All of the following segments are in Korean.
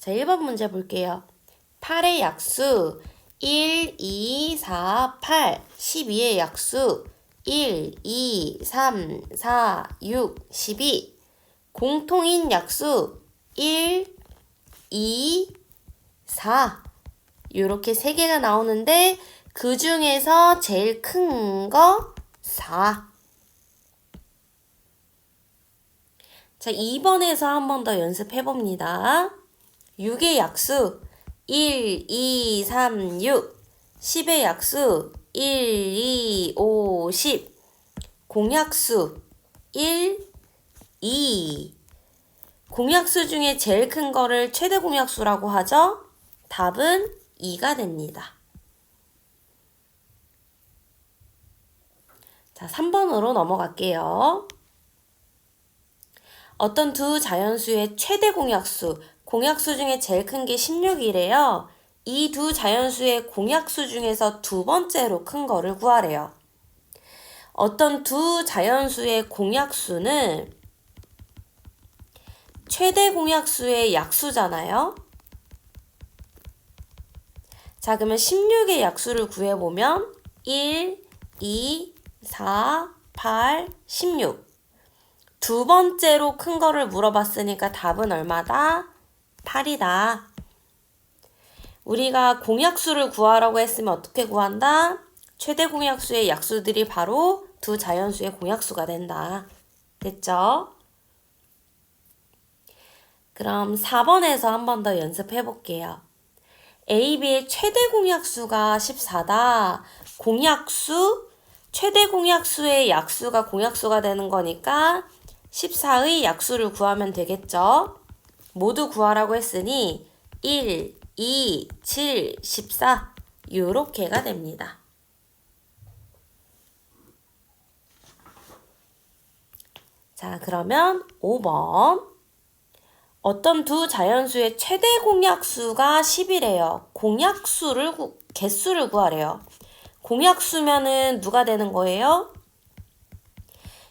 자, 1번 문제 볼게요. 8의 약수 1, 2, 4, 8. 12의 약수 1, 2, 3, 4, 6, 12. 공통인 약수 1, 2, 4. 이렇게 3개가 나오는데 그 중에서 제일 큰 거 4. 자, 2번에서 한 번 더 연습해 봅니다. 6의 약수 1, 2, 3, 6. 10의 약수 1, 2, 5, 10. 공약수 1, 2. 공약수 중에 제일 큰 거를 최대 공약수라고 하죠? 답은 2가 됩니다. 자, 3번으로 넘어갈게요. 어떤 두 자연수의 최대 공약수, 공약수 중에 제일 큰 게 16이래요. 이 두 자연수의 공약수 중에서 두 번째로 큰 거를 구하래요. 어떤 두 자연수의 공약수는 최대 공약수의 약수잖아요. 자, 그러면 16의 약수를 구해보면 1, 2, 4, 8, 16. 두 번째로 큰 거를 물어봤으니까 답은 얼마다? 8이다. 우리가 공약수를 구하라고 했으면 어떻게 구한다? 최대 공약수의 약수들이 바로 두 자연수의 공약수가 된다. 됐죠? 그럼 4번에서 한 번 더 연습해 볼게요. A, B의 최대 공약수가 14다. 공약수, 최대 공약수의 약수가 공약수가 되는 거니까 14의 약수를 구하면 되겠죠? 모두 구하라고 했으니 1, 2, 7, 14 요렇게가 됩니다. 자, 그러면 5번. 어떤 두 자연수의 최대 공약수가 10이래요. 공약수를 개수를 구하래요. 공약수면은 누가 되는 거예요?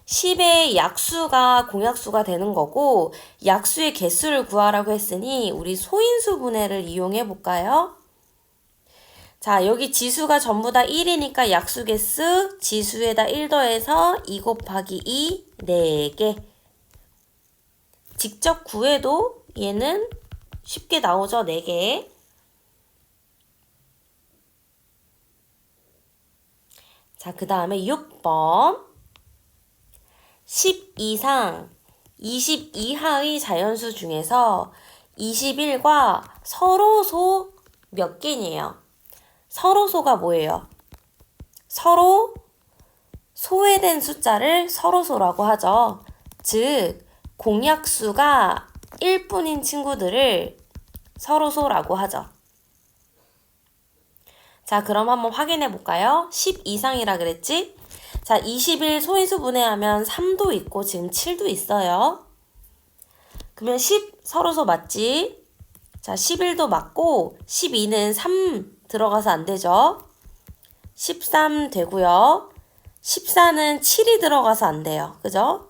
10의 약수가 공약수가 되는 거고 약수의 개수를 구하라고 했으니 우리 소인수 분해를 이용해 볼까요? 자, 여기 지수가 전부 다 1이니까 약수 개수 지수에다 1 더해서 2 곱하기 2, 4개. 직접 구해도 얘는 쉽게 나오죠, 4개. 자, 그 다음에 6번. 10 이상 20 이하의 자연수 중에서 21과 서로소 몇 개니에요? 서로소가 뭐예요? 서로 소외된 숫자를 서로소라고 하죠. 즉, 공약수가 1뿐인 친구들을 서로소라고 하죠. 자, 그럼 한번 확인해 볼까요? 10 이상이라 그랬지? 자, 21 소인수 분해하면 3도 있고 지금 7도 있어요. 그러면 10 서로소 맞지? 자, 11도 맞고 12는 3 들어가서 안 되죠? 13 되고요. 14는 7이 들어가서 안 돼요. 그죠?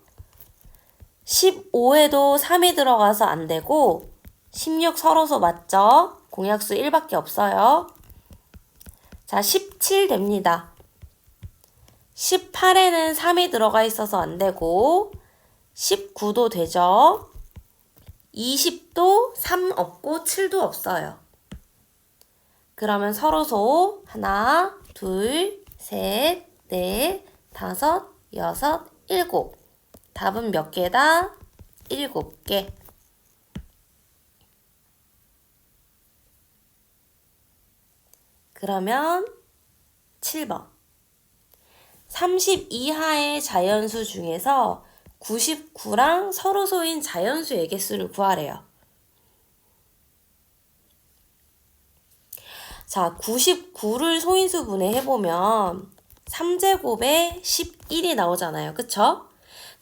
15에도 3이 들어가서 안 되고 16 서로소 맞죠? 공약수 1밖에 없어요. 자, 17 됩니다. 18에는 3이 들어가 있어서 안 되고 19도 되죠. 20도 3 없고 7도 없어요. 그러면 서로소 하나, 둘, 셋, 넷, 다섯, 여섯, 일곱. 답은 몇 개다? 7개. 그러면 7번. 30 이하의 자연수 중에서 99랑 서로소인 자연수의 개수를 구하래요. 자, 99를 소인수 분해해보면 3제곱에 11이 나오잖아요. 그쵸?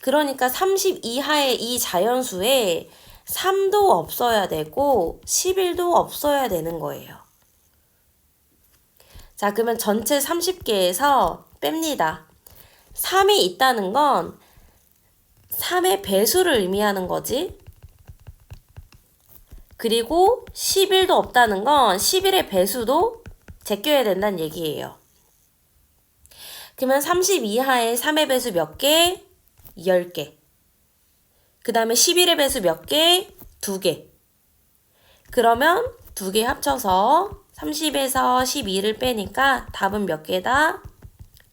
그러니까 30 이하의 이 자연수에 3도 없어야 되고 11도 없어야 되는 거예요. 자, 그러면 전체 30개에서 뺍니다. 3이 있다는 건 3의 배수를 의미하는 거지. 그리고 11도 없다는 건 11의 배수도 제껴야 된다는 얘기예요. 그러면 30 이하의 3의 배수 몇 개? 10개. 그 다음에 11의 배수 몇 개? 2개. 그러면 2개 합쳐서 30에서 12를 빼니까 답은 몇 개다?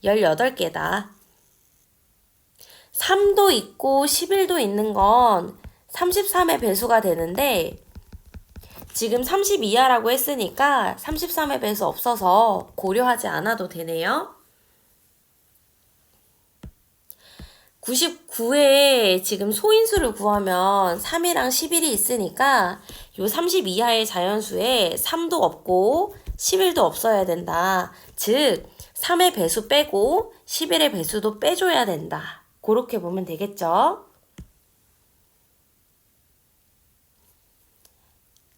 18개다. 3도 있고 11도 있는 건 33의 배수가 되는데 지금 30 이하라고 했으니까 33의 배수 없어서 고려하지 않아도 되네요. 99회에 지금 소인수를 구하면 3이랑 11이 있으니까 요 30 이하의 자연수에 3도 없고 11도 없어야 된다. 즉 3의 배수 빼고 11의 배수도 빼줘야 된다. 그렇게 보면 되겠죠.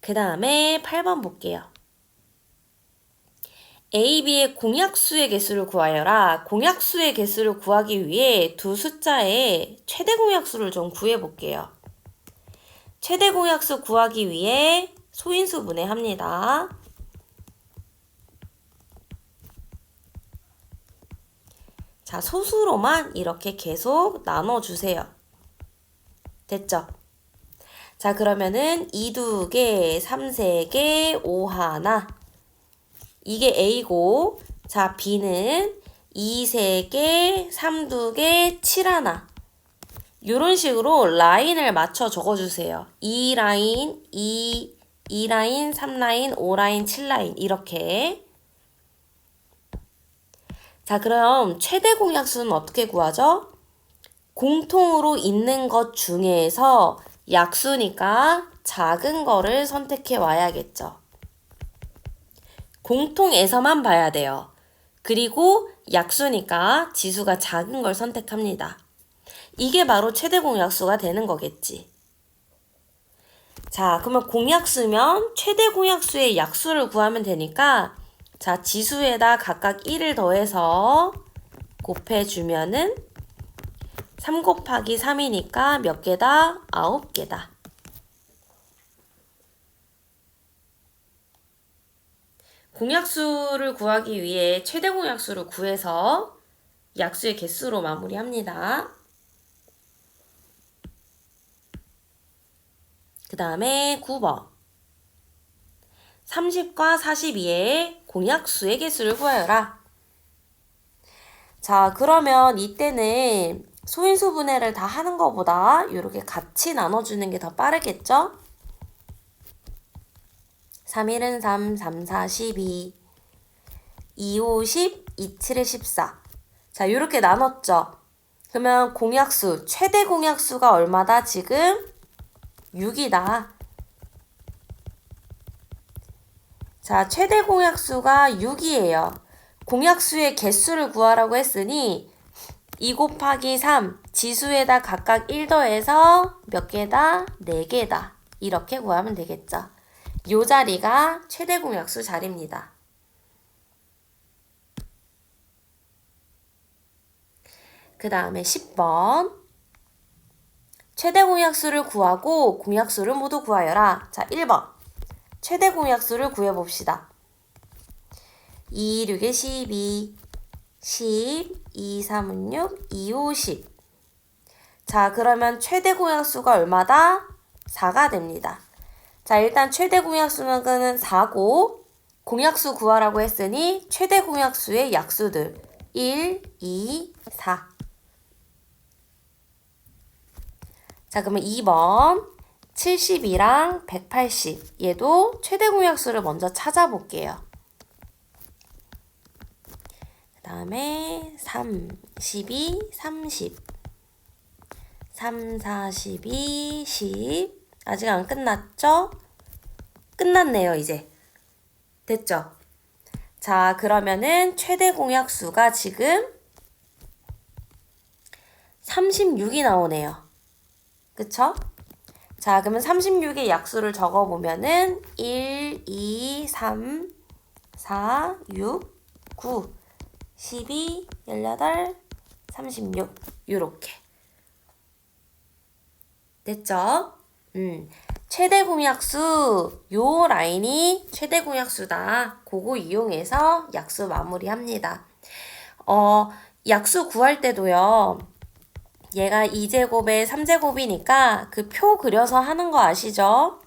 그 다음에 8번 볼게요. A, B의 공약수의 개수를 구하여라. 공약수의 개수를 구하기 위해 두 숫자의 최대 공약수를 좀 구해볼게요. 최대 공약수 구하기 위해 소인수 분해합니다. 자, 소수로만 이렇게 계속 나눠주세요. 됐죠? 자, 그러면은 2, 2개, 3, 3개, 5 하나. 이게 A고, 자, B는 2, 3개, 3, 2개, 7 하나. 이런 식으로 라인을 맞춰 적어주세요. 2라인, 2라인, 3라인, 5라인, 7라인 이렇게. 자, 그럼 최대 공약수는 어떻게 구하죠? 공통으로 있는 것 중에서 약수니까 작은 거를 선택해 와야겠죠. 공통에서만 봐야 돼요. 그리고 약수니까 지수가 작은 걸 선택합니다. 이게 바로 최대 공약수가 되는 거겠지. 자, 그러면 공약수면 최대 공약수의 약수를 구하면 되니까 자, 지수에다 각각 1을 더해서 곱해주면은 3 곱하기 3이니까 몇 개다? 9개다. 공약수를 구하기 위해 최대 공약수를 구해서 약수의 개수로 마무리합니다. 그 다음에 9번. 30과 42의 공약수의 개수를 구하여라. 자, 그러면 이때는 소인수 분해를 다 하는 것보다 이렇게 같이 나눠주는 게 더 빠르겠죠? 3, 1은 3, 3, 4, 12, 2, 5, 10, 2, 7에 14. 자, 이렇게 나눴죠? 그러면 공약수, 최대 공약수가 얼마다? 지금 6이다. 자, 최대 공약수가 6이에요. 공약수의 개수를 구하라고 했으니 2 곱하기 3, 지수에다 각각 1 더해서 몇 개다? 4개다. 이렇게 구하면 되겠죠. 요 자리가 최대 공약수 자리입니다. 그 다음에 10번. 최대 공약수를 구하고 공약수를 모두 구하여라. 자, 1번. 최대 공약수를 구해봅시다. 2, 6에 12, 10, 2, 3은 6, 2, 5, 10. 자, 그러면 최대 공약수가 얼마다? 4가 됩니다. 자, 일단 최대 공약수는 4고 공약수 구하라고 했으니 최대 공약수의 약수들 1, 2, 4. 자, 그러면 2번 70이랑 180 얘도 최대 공약수를 먼저 찾아볼게요. 그 다음에 3, 12, 30 3, 4, 12, 10 아직 안 끝났죠? 끝났네요, 이제. 됐죠? 자, 그러면은 최대 공약수가 지금 36이 나오네요. 그쵸? 자, 그러면 36의 약수를 적어보면은 1, 2, 3, 4, 6, 9, 12, 18, 36 요렇게. 됐죠? 최대 공약수, 요 라인이 최대 공약수다. 그거 이용해서 약수 마무리합니다. 약수 구할 때도요. 얘가 2제곱에 3제곱이니까 그 표 그려서 하는 거 아시죠?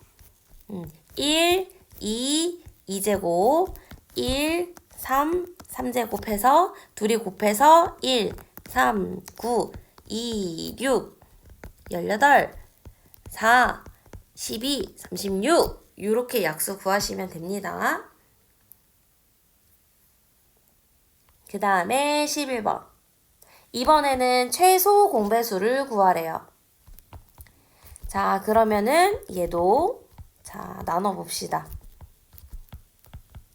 1, 2, 2제곱, 1, 3, 3제곱 해서 둘이 곱해서 1, 3, 9, 2, 6, 18, 4, 12, 36 이렇게 약수 구하시면 됩니다. 그 다음에 11번. 이번에는 최소 공배수를 구하래요. 자, 그러면은 얘도 자 나눠봅시다.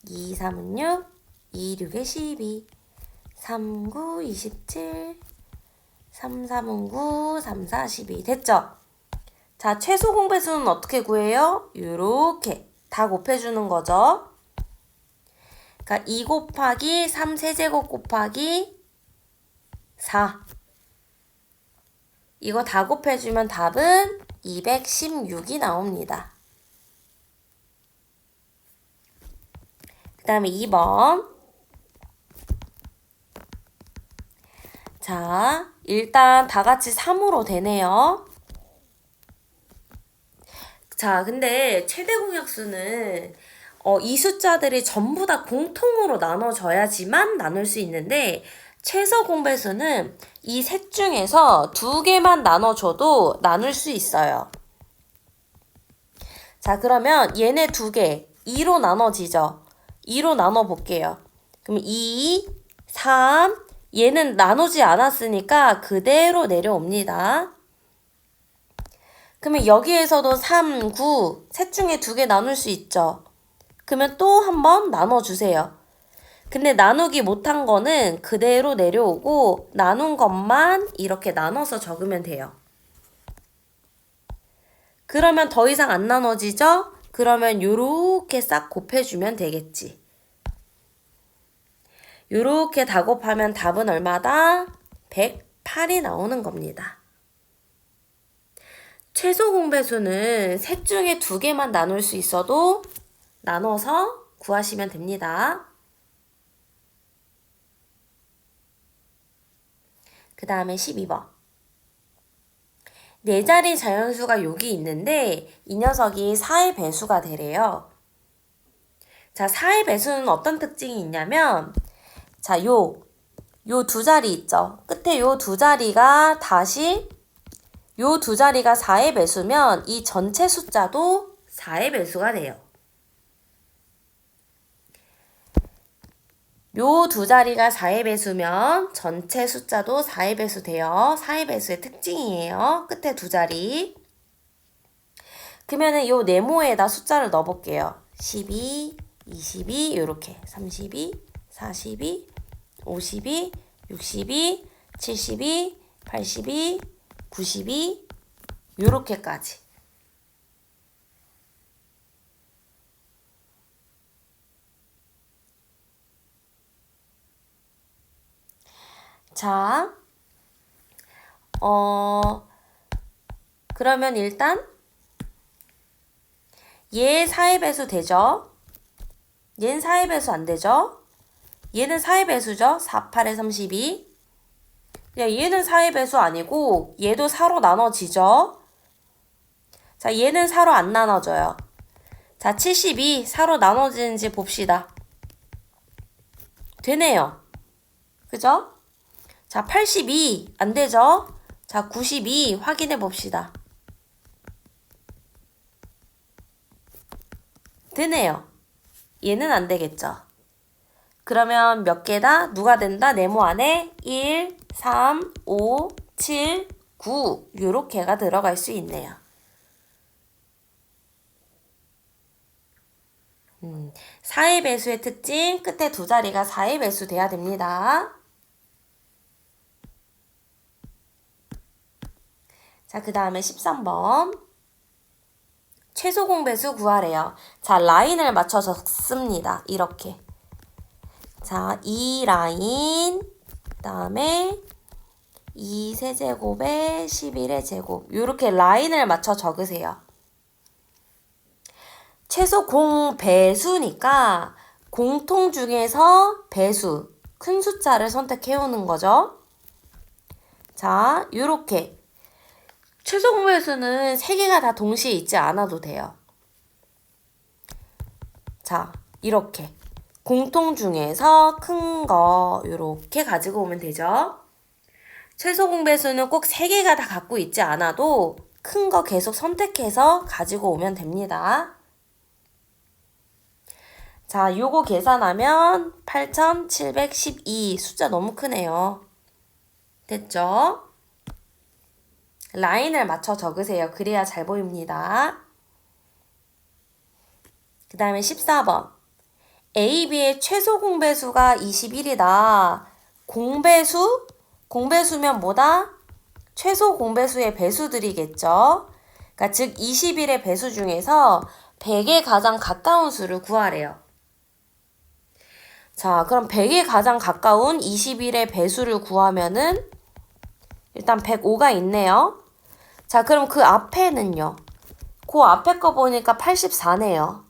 2, 3은 6, 2, 6에 12, 3, 9, 27, 3, 3은 9, 3, 4, 12 됐죠? 자, 최소 공배수는 어떻게 구해요? 요렇게 다 곱해주는 거죠. 그러니까 2 곱하기 3 세제곱 곱하기 4 이거 다 곱해주면 답은 216이 나옵니다. 그 다음에 2번. 자, 일단 다 같이 3으로 되네요. 자, 근데 최대 공약수는 이 숫자들이 전부 다 공통으로 나눠져야지만 나눌 수 있는데 최소 공배수는 이 셋 중에서 2개만 나눠줘도 나눌 수 있어요. 자, 그러면 얘네 2개 2로 나눠지죠. 2로 나눠볼게요. 그럼 2, 3 얘는 나누지 않았으니까 그대로 내려옵니다. 그러면 여기에서도 3, 9 셋 중에 2개 나눌 수 있죠. 그러면 또 한 번 나눠주세요. 근데 나누기 못한 거는 그대로 내려오고 나눈 것만 이렇게 나눠서 적으면 돼요. 그러면 더 이상 안 나눠지죠? 그러면 요렇게 싹 곱해주면 되겠지. 요렇게 다 곱하면 답은 얼마다? 108이 나오는 겁니다. 최소 공배수는 셋 중에 2개만 나눌 수 있어도 나눠서 구하시면 됩니다. 그 다음에 12번. 4자리 자연수가 여기 있는데 이 녀석이 4의 배수가 되래요. 자, 4의 배수는 어떤 특징이 있냐면 자, 요 2자리 있죠. 끝에 요 2자리가 다시 요 2자리가 4의 배수면 이 전체 숫자도 4의 배수가 돼요. 요 2자리가 4의 배수면 전체 숫자도 4의 배수 돼요. 4의 배수의 특징이에요. 끝에 2자리. 그러면은 요 네모에다 숫자를 넣어볼게요. 12, 22 요렇게 32, 42, 52, 62, 72, 82, 92 요렇게까지. 자, 그러면 일단 얘 4의 배수 되죠? 얘는 4의 배수 안 되죠? 얘는 4의 배수죠? 4, 8에 32. 야, 얘는 4의 배수 아니고 얘도 4로 나눠지죠? 자, 얘는 4로 안 나눠져요. 자, 72 4로 나눠지는지 봅시다. 되네요. 그죠? 자, 82 안 되죠? 자, 92 확인해 봅시다. 되네요. 얘는 안 되겠죠? 그러면 몇 개다? 누가 된다? 네모 안에 1, 3, 5, 7, 9 요렇게가 들어갈 수 있네요. 4의 배수의 특징, 끝에 2자리가 4의 배수 돼야 됩니다. 자, 그 다음에 13번. 최소 공배수 구하래요. 자, 라인을 맞춰서 씁니다. 이렇게. 자, 이 라인, 그 다음에 2세제곱에 11의 제곱. 이렇게 라인을 맞춰 적으세요. 최소 공배수니까 공통 중에서 배수, 큰 숫자를 선택해 오는 거죠. 자, 요렇게. 최소 공배수는 3개가 다 동시에 있지 않아도 돼요. 자, 이렇게. 공통 중에서 큰 거 요렇게 가지고 오면 되죠. 최소 공배수는 꼭 3개가 다 갖고 있지 않아도 큰 거 계속 선택해서 가지고 오면 됩니다. 자, 요거 계산하면 8712 숫자 너무 크네요. 됐죠? 라인을 맞춰 적으세요. 그래야 잘 보입니다. 그 다음에 14번. A, B의 최소 공배수가 21이다. 공배수면 뭐다? 최소 공배수의 배수들이겠죠. 그러니까 즉 21의 배수 중에서 100에 가장 가까운 수를 구하래요. 자, 그럼 100에 가장 가까운 21의 배수를 구하면은 일단 105가 있네요. 자, 그럼 그 앞에는요. 그 앞에 거 보니까 84네요.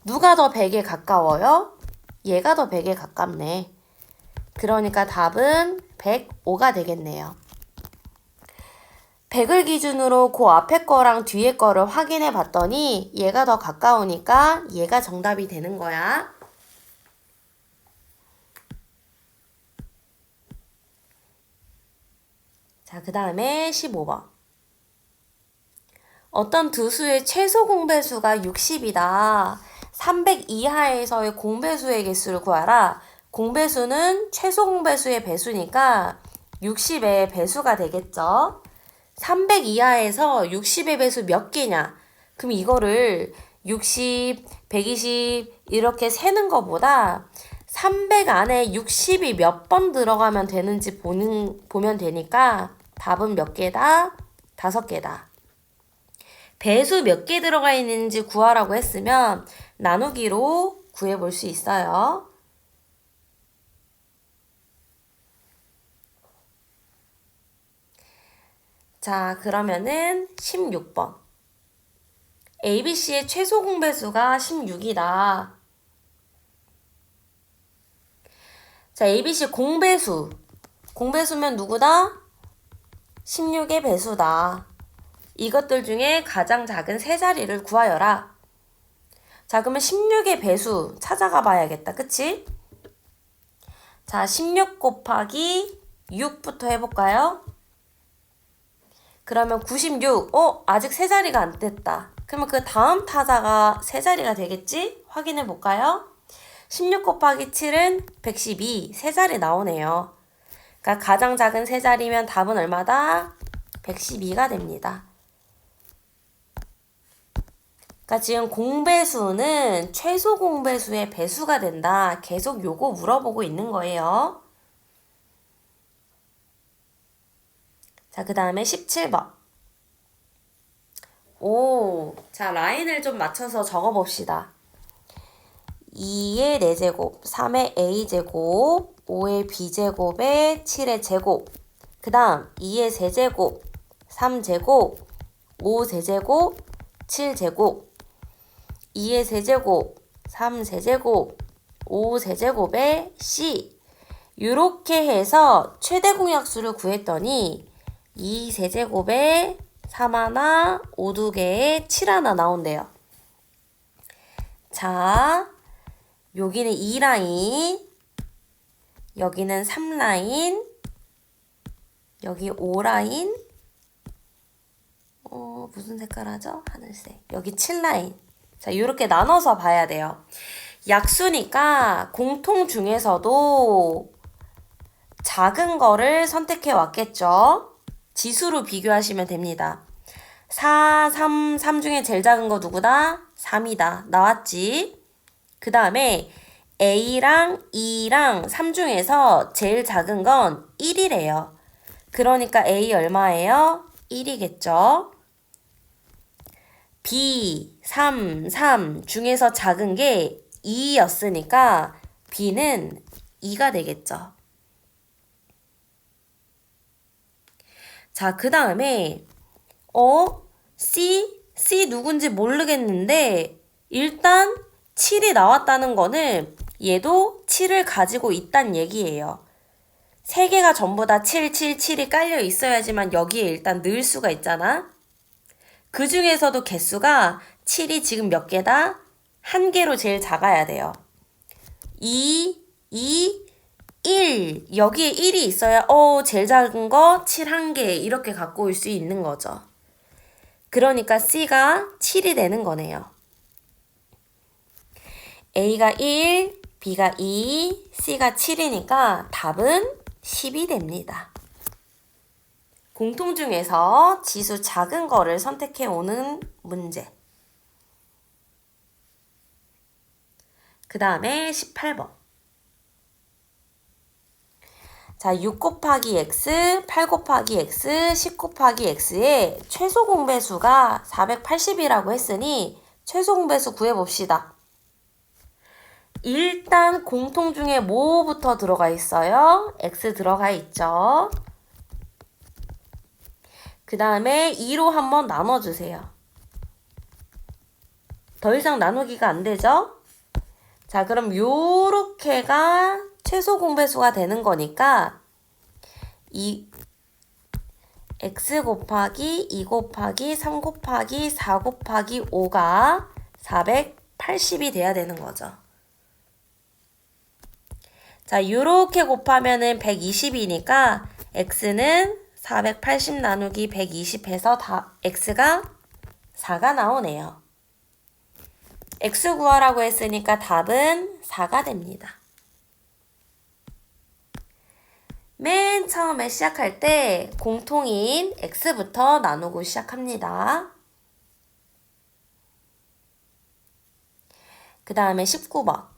누가 더 100에 가까워요? 얘가 더 100에 가깝네. 그러니까 답은 105가 되겠네요. 100을 기준으로 그 앞에 거랑 뒤에 거를 확인해 봤더니 얘가 더 가까우니까 얘가 정답이 되는 거야. 자, 그 다음에 15번. 어떤 두 수의 최소 공배수가 60이다. 300 이하에서의 공배수의 개수를 구하라. 공배수는 최소 공배수의 배수니까 60의 배수가 되겠죠. 300 이하에서 60의 배수 몇 개냐? 그럼 이거를 60, 120 이렇게 세는 것보다 300 안에 60이 몇 번 들어가면 되는지 보면 되니까 답은 몇 개다? 5개다. 배수 몇 개 들어가 있는지 구하라고 했으면 나누기로 구해볼 수 있어요. 자, 그러면은 16번. ABC의 최소 공배수가 16이다. 자, ABC 공배수. 공배수면 누구다? 16의 배수다. 이것들 중에 가장 작은 세 자리를 구하여라. 자, 그러면 16의 배수 찾아가 봐야겠다. 그치? 자, 16 곱하기 6부터 해볼까요? 그러면 96. 아직 세 자리가 안 됐다. 그러면 그 다음 타자가 세 자리가 되겠지? 확인해 볼까요? 16 곱하기 7은 112. 세 자리 나오네요. 그러니까 가장 작은 세 자리면 답은 얼마다? 112가 됩니다. 그러니까 지금 공배수는 최소 공배수의 배수가 된다. 계속 요거 물어보고 있는 거예요. 자, 그 다음에 17번. 자, 라인을 좀 맞춰서 적어봅시다. 2의 4제곱, 3의 a제곱, 5의 b제곱에 7의 제곱. 그 다음 2의 세제곱, 3제곱, 5세제곱, 7제곱. 2의 세제곱, 3세제곱, 5세제곱에 c. 이렇게 해서 최대 공약수를 구했더니 2세제곱에 3하나, 5 2개에 7하나 나온대요. 자, 여기는 2라인, 여기는 3라인, 여기 5라인, 무슨 색깔 하죠? 하늘색. 여기 7라인. 자, 이렇게 나눠서 봐야 돼요. 약수니까 공통 중에서도 작은 거를 선택해 왔겠죠? 지수로 비교하시면 됩니다. 4, 3, 3 중에 제일 작은 거 누구다? 3이다. 나왔지? 그 다음에 A랑 2랑 3 중에서 제일 작은 건 1이래요. 그러니까 A 얼마예요? 1이겠죠? B, 3, 3 중에서 작은 게 2였으니까 B는 2가 되겠죠. 자, 그 다음에 C 누군지 모르겠는데 일단 7이 나왔다는 거는 얘도 7을 가지고 있단 얘기예요. 세 개가 전부 다 7, 7, 7이 깔려 있어야지만 여기에 일단 넣을 수가 있잖아. 그 중에서도 개수가 7이 지금 몇 개다? 한 개로 제일 작아야 돼요. 2, 1. 여기에 1이 있어야 제일 작은 거 7 한 개 이렇게 갖고 올 수 있는 거죠. 그러니까 C가 7이 되는 거네요. A가 1, B가 2, C가 7이니까 답은 10이 됩니다. 공통 중에서 지수 작은 거를 선택해 오는 문제. 그 다음에 18번. 자, 6 곱하기 x, 8 곱하기 x, 10 곱하기 x의 최소 공배수가 480이라고 했으니 최소 공배수 구해봅시다. 일단 공통 중에 뭐부터 들어가 있어요? x 들어가 있죠. 그 다음에 2로 한번 나눠주세요. 더 이상 나누기가 안 되죠? 자, 그럼 요렇게가 최소 공배수가 되는 거니까 x 곱하기 2 곱하기 3 곱하기 4 곱하기 5가 480이 돼야 되는 거죠. 자, 요렇게 곱하면은 120이니까 x는 480 나누기 120 해서 x가 4가 나오네요. x 구하라고 했으니까 답은 4가 됩니다. 맨 처음에 시작할 때 공통인 x부터 나누고 시작합니다. 그 다음에 19번.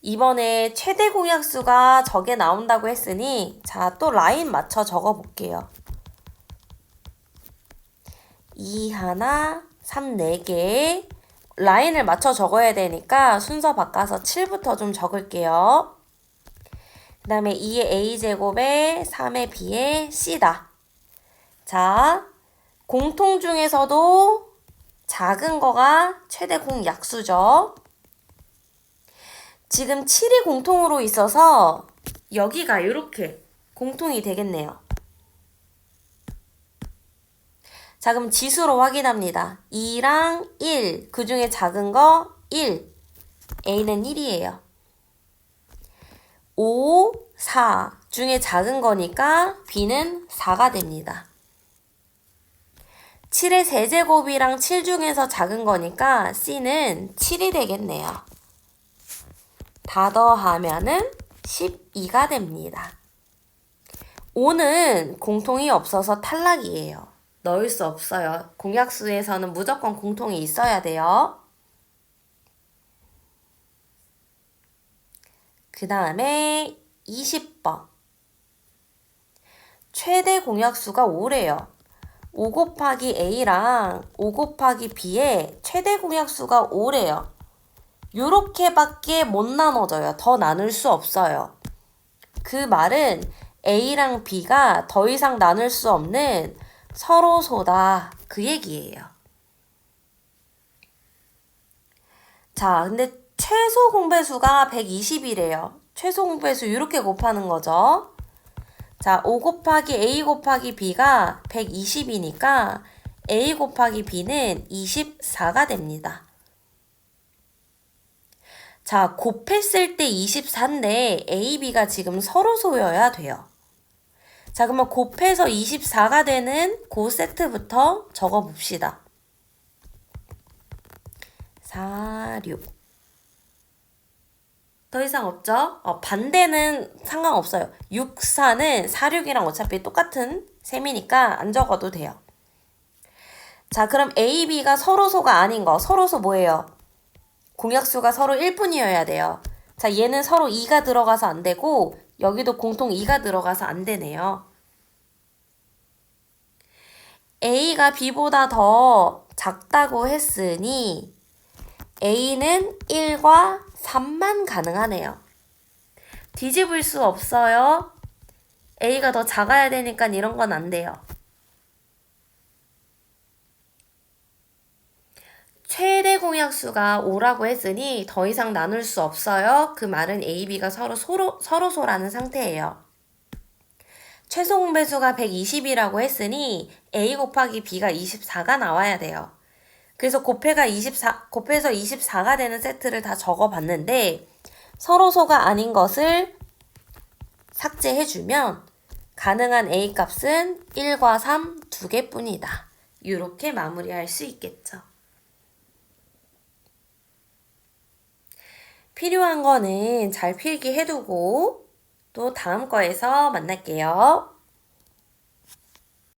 이번에 최대 공약수가 저게 나온다고 했으니 자, 또 라인 맞춰 적어 볼게요. 2 하나, 3 4개 라인을 맞춰 적어야 되니까 순서 바꿔서 7부터 좀 적을게요. 그 다음에 2의 a제곱에 3의 b의 c다. 자, 공통 중에서도 작은 거가 최대 공약수죠. 지금 7이 공통으로 있어서 여기가 이렇게 공통이 되겠네요. 자, 그럼 지수로 확인합니다. 2랑 1, 그 중에 작은 거 1, A는 1이에요. 5, 4 중에 작은 거니까 B는 4가 됩니다. 7의 세제곱이랑 7 중에서 작은 거니까 C는 7이 되겠네요. 다 더하면은 12가 됩니다. 5는 공통이 없어서 탈락이에요. 넣을 수 없어요. 공약수에서는 무조건 공통이 있어야 돼요. 그 다음에 20번. 최대 공약수가 5래요. 5 곱하기 A랑 5 곱하기 B의 최대 공약수가 5래요. 요렇게밖에 못 나눠져요. 더 나눌 수 없어요. 그 말은 A랑 B가 더 이상 나눌 수 없는 서로소다. 그 얘기예요. 자, 근데 최소 공배수가 120이래요. 최소 공배수 이렇게 곱하는 거죠. 자, 5 곱하기 A 곱하기 B가 120이니까 A 곱하기 B는 24가 됩니다. 자, 곱했을 때 24인데 A, B가 지금 서로소여야 돼요. 자, 그러면 곱해서 24가 되는 그 세트부터 적어봅시다. 4, 6. 더 이상 없죠? 반대는 상관없어요. 6, 4는 4, 6이랑 어차피 똑같은 셈이니까 안 적어도 돼요. 자, 그럼 A, B가 서로소가 아닌 거. 서로소 뭐예요? 공약수가 서로 1뿐이어야 돼요. 자, 얘는 서로 2가 들어가서 안 되고 여기도 공통 2가 들어가서 안 되네요. A가 B보다 더 작다고 했으니 A는 1과 3만 가능하네요. 뒤집을 수 없어요. A가 더 작아야 되니까 이런 건 안 돼요. 최대 공약수가 5라고 했으니 더 이상 나눌 수 없어요. 그 말은 A, B가 서로소라는 상태예요. 최소 공배수가 120이라고 했으니 A 곱하기 B가 24가 나와야 돼요. 그래서 곱해서 24가 되는 세트를 다 적어봤는데 서로소가 아닌 것을 삭제해주면 가능한 A 값은 1과 3 두 개뿐이다. 이렇게 마무리할 수 있겠죠. 필요한 거는 잘 필기 해두고 또 다음 거에서 만날게요.